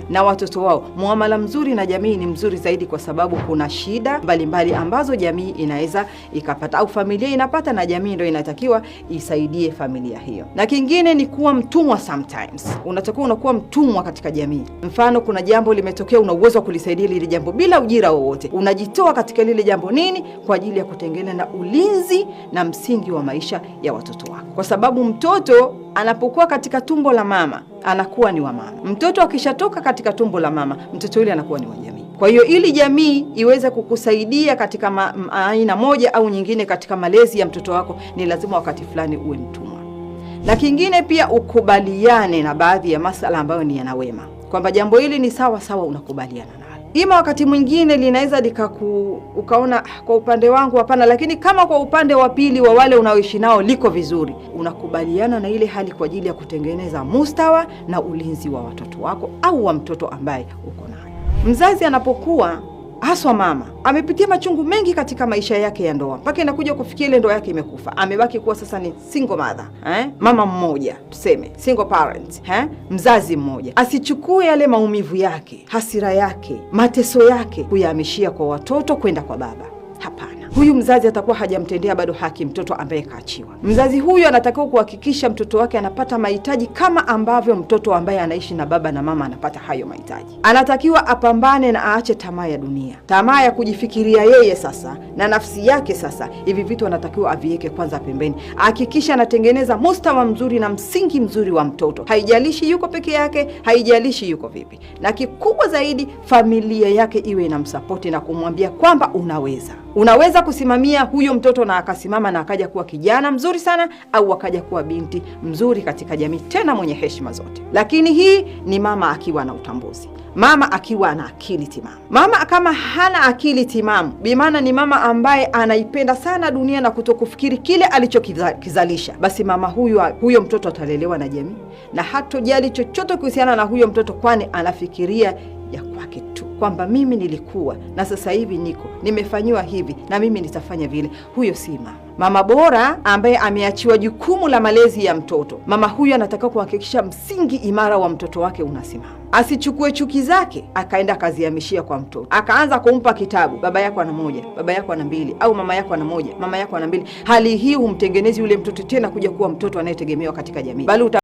na watoto wao. Muamala mzuri na jamii ni mzuri zaidi, kwa sababu kuna shida mbalimbali ambazo jamii inaweza ikapata au familia inapata, na jamii ndio inatakiwa isaidie familia hiyo. Na kingine ni kuwa mtumwa. Sometimes unatakiwa unakuwa mtumwa katika jamii. Mfano, kuna jambo limetokea, una uwezo wa kulisaidia lile jambo bila ujira wowote. Unajitoa katika lile jambo nini? Kwa ajili ya kutengeneza na ulinzi na msingi wa maisha ya watoto wako, kwa sababu mtoto anapokuwa katika tumbo la mama anakuwa ni wa mama. Mtoto akishatoka katika tumbo la mama, mtoto yule anakuwa ni wa jamii. Kwa hiyo ili jamii iweze kukusaidia katika aina moja au nyingine katika malezi ya mtoto wako, ni lazima wakati fulani uwe mtumwa. Na kingine pia ukubaliane na baadhi ya masala ambayo ni yanawema, kwamba jambo hili ni sawa sawa, unakubaliana nalo. Ima wakati mwingine linaweza ukaona kwa upande wangu hapana, lakini kama kwa upande wa pili wa wale unaoishi nao liko vizuri, unakubaliana na ile hali kwa ajili ya kutengeneza mustawa na ulinzi wa watoto wako au wa mtoto ambaye uko naye. Mzazi anapokuwa, haswa mama, amepitia machungu mengi katika maisha yake ya ndoa, mpaka inakuja kufikia ile ndoa yake imekufa, amebaki kuwa sasa ni single mother, mama mmoja, tuseme single parent, mzazi mmoja. Asichukue yale maumivu yake, hasira yake, mateso yake kuyahamishia kwa watoto kwenda kwa baba. Hapana. Huyu mzazi atakuwa hajamtendea bado haki mtoto ambaye kaachiwa. Mzazi huyu anatakiwa kuhakikisha mtoto wake anapata mahitaji kama ambavyo mtoto ambaye anaishi na baba na mama anapata hayo mahitaji. Anatakiwa apambane na aache tamaa ya dunia, tamaa ya kujifikiria yeye sasa na nafsi yake sasa. Hivi vitu anatakiwa aviweke kwanza pembeni. Hakikisha anatengeneza mustawa mzuri na msingi mzuri wa mtoto. Haijalishi yuko peke yake, haijalishi yuko vipi. Na kikubwa zaidi, familia yake iwe inamsapoti na kumwambia kwamba unaweza kusimamia huyo mtoto, na akasimama na akaja kuwa kijana mzuri sana, au akaja kuwa binti mzuri katika jamii, tena mwenye heshima zote. Lakini hii ni mama akiwa na utambuzi, mama akiwa na akili timamu. Mama kama hana akili timamu, bimaana ni mama ambaye anaipenda sana dunia na kutokufikiri kile alichokizalisha, basi mama huyo mtoto atalelewa na jamii na hatojali chochote kuhusiana na huyo mtoto, kwani anafikiria ya kwake tu, kwamba mimi nilikuwa na sasa hivi nimefanyiwa hivi na mimi nitafanya vile. Huyo si mama. Mama bora ambaye ameachiwa jukumu la malezi ya mtoto, mama huyo anataka kuhakikisha msingi imara wa mtoto wake unasimama. Asichukue chuki zake akaenda akazihamishia kwa mtoto, akaanza kumpa kitabu, baba yako ana moja, baba yako ana mbili, au mama yako ana moja, mama yako ana mbili. Hali hii humtengenezi yule mtoto tena kuja kuwa mtoto anayetegemewa katika jamii, bali